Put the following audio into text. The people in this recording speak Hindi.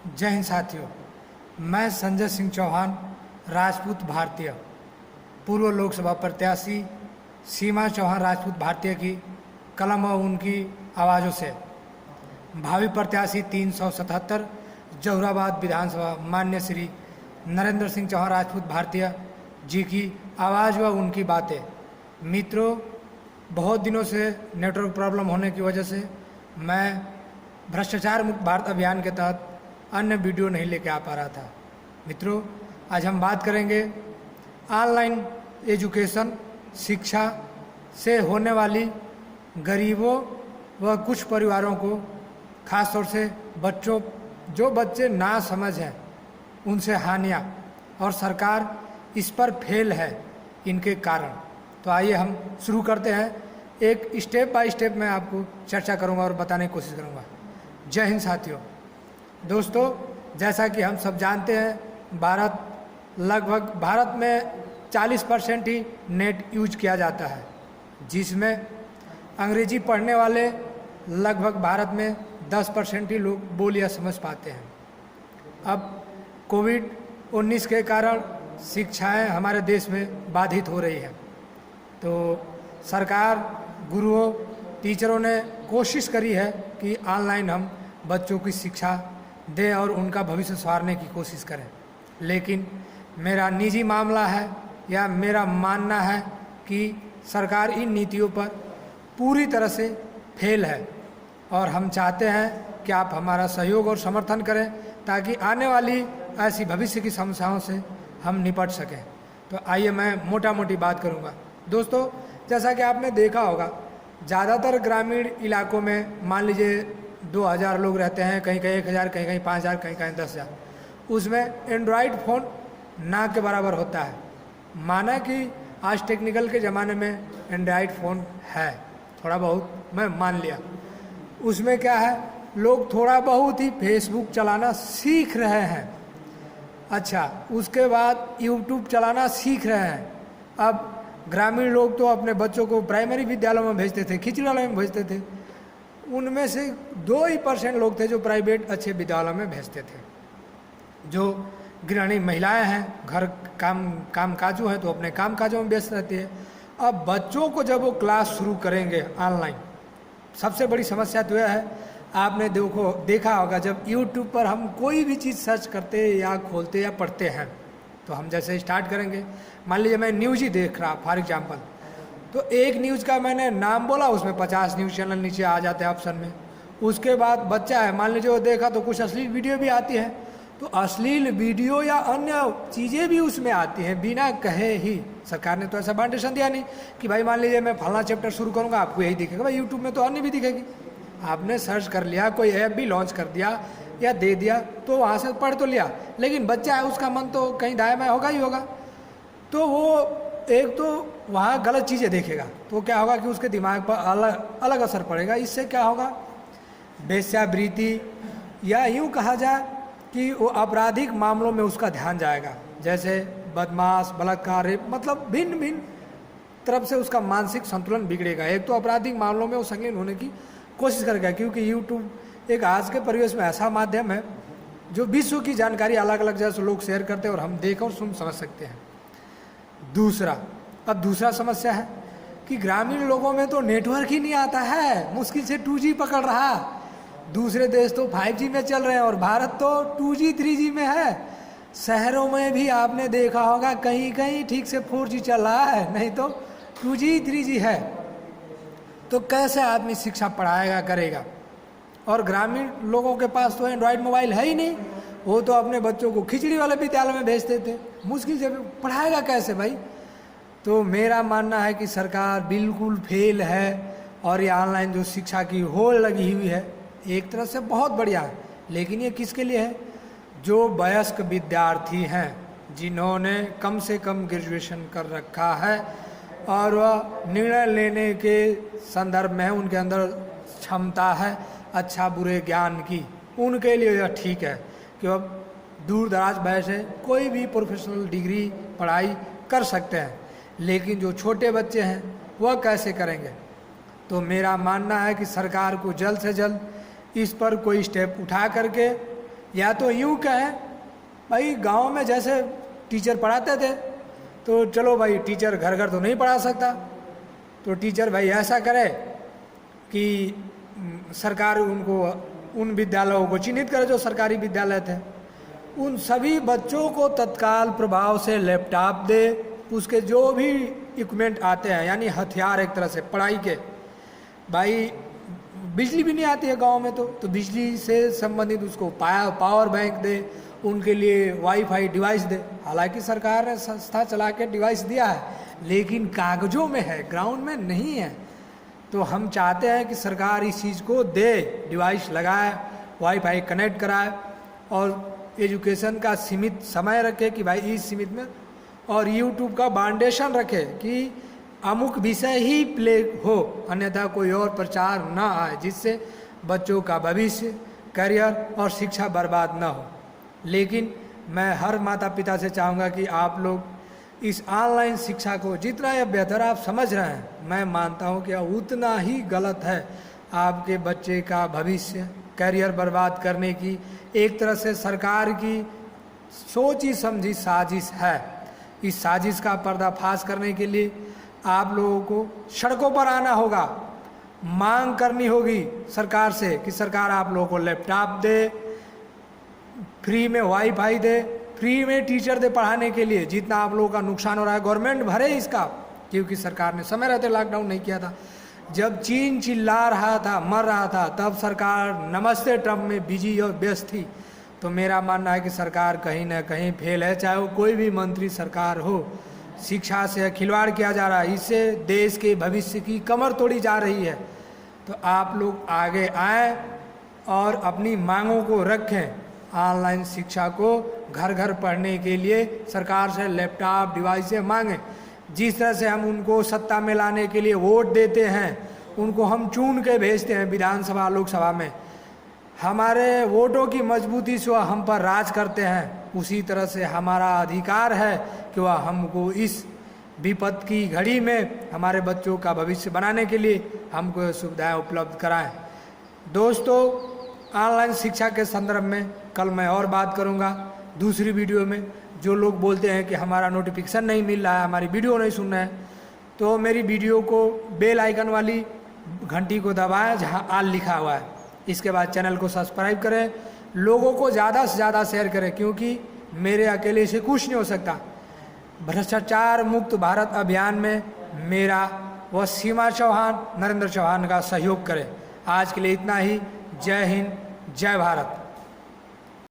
जय हिंद साथियों, मैं संजय सिंह चौहान, राजपूत भारतीय, पूर्व लोकसभा प्रत्याशी सीमा चौहान राजपूत भारतीय की कलम और उनकी आवाज़ों से भावी प्रत्याशी 377 जहुराबाद विधानसभा मान्य श्री नरेंद्र सिंह चौहान राजपूत भारतीय जी की आवाज़ व उनकी बातें। मित्रों, बहुत दिनों से नेटवर्क प्रॉब्लम होने की वजह से मैं भ्रष्टाचार मुक्त भारत अभियान के तहत अन्य वीडियो नहीं लेके आ पा रहा था। मित्रों, आज हम बात करेंगे ऑनलाइन एजुकेशन शिक्षा से होने वाली गरीबों व कुछ परिवारों को, खास तौर से बच्चों, जो बच्चे ना समझ हैं उनसे हानियाँ, और सरकार इस पर फेल है इनके कारण। तो आइए हम शुरू करते हैं। एक स्टेप बाय स्टेप मैं आपको चर्चा करूंगा और बताने की कोशिश करूंगा। जय हिंद साथियों। दोस्तों, जैसा कि हम सब जानते हैं, भारत में 40% ही नेट यूज किया जाता है, जिसमें अंग्रेजी पढ़ने वाले लगभग भारत में 10% ही लोग बोल या समझ पाते हैं। अब कोविड-19 के कारण शिक्षाएं हमारे देश में बाधित हो रही है, तो सरकार, गुरुओं, टीचरों ने कोशिश करी है कि ऑनलाइन हम बच्चों की शिक्षा दें और उनका भविष्य संवारने की कोशिश करें। लेकिन मेरा निजी मामला है या मेरा मानना है कि सरकार इन नीतियों पर पूरी तरह से फेल है, और हम चाहते हैं कि आप हमारा सहयोग और समर्थन करें ताकि आने वाली ऐसी भविष्य की समस्याओं से हम निपट सकें। तो आइए मैं मोटा मोटी बात करूंगा। दोस्तों, जैसा कि आपने देखा होगा, ज़्यादातर ग्रामीण इलाकों में मान लीजिए 2000 लोग रहते हैं, कहीं कहीं 1000, कहीं कहीं 5000, कहीं कहीं 10,000। उसमें एंड्रॉयड फ़ोन ना के बराबर होता है। माना कि आज टेक्निकल के ज़माने में एंड्रॉयड फ़ोन है, थोड़ा बहुत मैं मान लिया। उसमें क्या है, लोग थोड़ा बहुत ही फेसबुक चलाना सीख रहे हैं। अच्छा, उसके बाद यूट्यूब चलाना सीख रहे हैं। अब ग्रामीण लोग तो अपने बच्चों को प्राइमरी विद्यालयों में भेजते थे, खिचड़ियालयों में भेजते थे। उनमें से 2% लोग थे जो प्राइवेट अच्छे विद्यालयों में भेजते थे। जो गृहिणी महिलाएं हैं, घर काम काजों हैं, तो अपने काम काजों में व्यस्त रहती है। अब बच्चों को जब वो क्लास शुरू करेंगे ऑनलाइन, सबसे बड़ी समस्या तो यह है, आपने देखा होगा, जब यूट्यूब पर हम कोई भी चीज़ सर्च करते या खोलते या पढ़ते हैं, तो हम जैसे स्टार्ट करेंगे, मान लीजिए मैं न्यूज़ ही देख रहा फॉर एग्जांपल, तो एक न्यूज़ का मैंने नाम बोला, उसमें 50 न्यूज़ चैनल नीचे आ जाते हैं ऑप्शन में। उसके बाद बच्चा है, मान लीजिए वो देखा तो कुछ अश्लील वीडियो भी आती है, तो अश्लील वीडियो या अन्य चीज़ें भी उसमें आती हैं बिना कहे ही। सरकार ने तो ऐसा बाउंडेशन दिया नहीं कि भाई मान लीजिए मैं फलाना चैप्टर शुरू करूँगा, आपको यही दिखेगा। भाई यूट्यूब में तो अन्य भी दिखेगी। आपने सर्च कर लिया, कोई ऐप भी लॉन्च कर दिया या दे दिया, तो वहाँ से पढ़ तो लिया, लेकिन बच्चा है, उसका मन तो कहीं दाएं बाएं होगा ही होगा। तो वो एक तो वहाँ गलत चीज़ें देखेगा, तो क्या होगा कि उसके दिमाग पर अलग असर पड़ेगा। इससे क्या होगा, वेश्यावृत्ति या यूँ कहा जाए कि वो आपराधिक मामलों में उसका ध्यान जाएगा, जैसे बदमाश, बलात्कार, रेप, मतलब भिन्न भिन्न तरफ से उसका मानसिक संतुलन बिगड़ेगा। एक तो आपराधिक मामलों में वो संलग्न होने की कोशिश करेगा, क्योंकि यूट्यूब एक आज के परिवेश में ऐसा माध्यम है जो विश्व की जानकारी अलग अलग जगह से लोग शेयर करते हैं और हम देख और सुन समझ सकते हैं। दूसरा समस्या है कि ग्रामीण लोगों में तो नेटवर्क ही नहीं आता है, मुश्किल से 2G पकड़ रहा। दूसरे देश तो 5G में चल रहे हैं और भारत तो 2G 3G में है। शहरों में भी आपने देखा होगा कहीं कहीं ठीक से 4G चल रहा है, नहीं तो 2G 3G है। तो कैसे आदमी शिक्षा पढ़ाएगा, करेगा? और ग्रामीण लोगों के पास तो एंड्रॉयड मोबाइल है ही नहीं, वो तो अपने बच्चों को खिचड़ी वाले विद्यालय में भेजते थे, मुश्किल से पढ़ाएगा कैसे भाई? तो मेरा मानना है कि सरकार बिल्कुल फेल है, और ये ऑनलाइन जो शिक्षा की होड़ लगी हुई है, एक तरह से बहुत बढ़िया है, लेकिन ये किसके लिए है? जो वयस्क विद्यार्थी हैं, जिन्होंने कम से कम ग्रेजुएशन कर रखा है और वह निर्णय लेने के संदर्भ में उनके अंदर क्षमता है अच्छा बुरे ज्ञान की, उनके लिए यह ठीक है कि वह दूर दराज बैठे कोई भी प्रोफेशनल डिग्री पढ़ाई कर सकते हैं। लेकिन जो छोटे बच्चे हैं वह कैसे करेंगे? तो मेरा मानना है कि सरकार को जल्द से जल्द इस पर कोई स्टेप उठा करके या तो यूँ कहें भाई गांव में जैसे टीचर पढ़ाते थे तो चलो भाई टीचर घर घर तो नहीं पढ़ा सकता, तो टीचर भाई ऐसा करे कि सरकार उनको उन विद्यालयों को चिन्हित करे जो सरकारी विद्यालय थे, उन सभी बच्चों को तत्काल प्रभाव से लैपटॉप दे, उसके जो भी इक्विपमेंट आते हैं यानी हथियार एक तरह से पढ़ाई के। भाई बिजली भी नहीं आती है गांव में तो बिजली से संबंधित उसको पावर बैंक दे, उनके लिए वाईफाई डिवाइस दे। हालांकि सरकार ने संस्था चला के डिवाइस दिया है, लेकिन कागजों में है, ग्राउंड में नहीं है। तो हम चाहते हैं कि सरकार इस चीज़ को दे, डिवाइस लगाए, वाईफाई कनेक्ट कराए और एजुकेशन का सीमित समय रखे कि भाई इस सीमित में, और यूट्यूब का बाउंडेशन रखे कि अमुक विषय ही प्ले हो, अन्यथा कोई और प्रचार ना आए जिससे बच्चों का भविष्य, करियर और शिक्षा बर्बाद ना हो। लेकिन मैं हर माता पिता से चाहूँगा कि आप लोग इस ऑनलाइन शिक्षा को जितना या बेहतर आप समझ रहे हैं, मैं मानता हूँ कि उतना ही गलत है। आपके बच्चे का भविष्य, करियर बर्बाद करने की एक तरह से सरकार की सोची समझी साजिश है। इस साजिश का पर्दाफाश करने के लिए आप लोगों को सड़कों पर आना होगा, मांग करनी होगी सरकार से कि सरकार आप लोगों को लैपटॉप दे, फ्री में वाईफाई दे, फ्री में टीचर दे पढ़ाने के लिए। जितना आप लोगों का नुकसान हो रहा है गवर्नमेंट भरे इसका, क्योंकि सरकार ने समय रहते लॉकडाउन नहीं किया था। जब चीन चिल्ला रहा था, मर रहा था, तब सरकार नमस्ते ट्रम्प में बिजी और व्यस्त थी। तो मेरा मानना है कि सरकार कहीं ना कहीं फेल है, चाहे वो कोई भी मंत्री सरकार हो। शिक्षा से खिलवाड़ किया जा रहा है, इससे देश के भविष्य की कमर तोड़ी जा रही है। तो आप लोग आगे आएँ और अपनी मांगों को रखें। ऑनलाइन शिक्षा को घर घर पढ़ने के लिए सरकार से लैपटॉप डिवाइसें मांगें। जिस तरह से हम उनको सत्ता में लाने के लिए वोट देते हैं, उनको हम चुन के भेजते हैं विधानसभा लोकसभा में, हमारे वोटों की मजबूती से वह हम पर राज करते हैं, उसी तरह से हमारा अधिकार है कि वह हमको इस विपत्ति की घड़ी में हमारे बच्चों का भविष्य बनाने के लिए हमको सुविधाएं उपलब्ध कराएं। दोस्तों, ऑनलाइन शिक्षा के संदर्भ में कल मैं और बात करूंगा दूसरी वीडियो में। जो लोग बोलते हैं कि हमारा नोटिफिकेशन नहीं मिल रहा है, हमारी वीडियो नहीं सुन रहे हैं, तो मेरी वीडियो को बेल आइकन वाली घंटी को दबाएं जहां ऑल लिखा हुआ है। इसके बाद चैनल को सब्सक्राइब करें, लोगों को ज़्यादा से ज़्यादा शेयर करें, क्योंकि मेरे अकेले से कुछ नहीं हो सकता। भ्रष्टाचार मुक्त भारत अभियान में मेरा व सीमा चौहान, नरेंद्र चौहान का सहयोग करें। आज के लिए इतना ही। जय हिंद, जय भारत।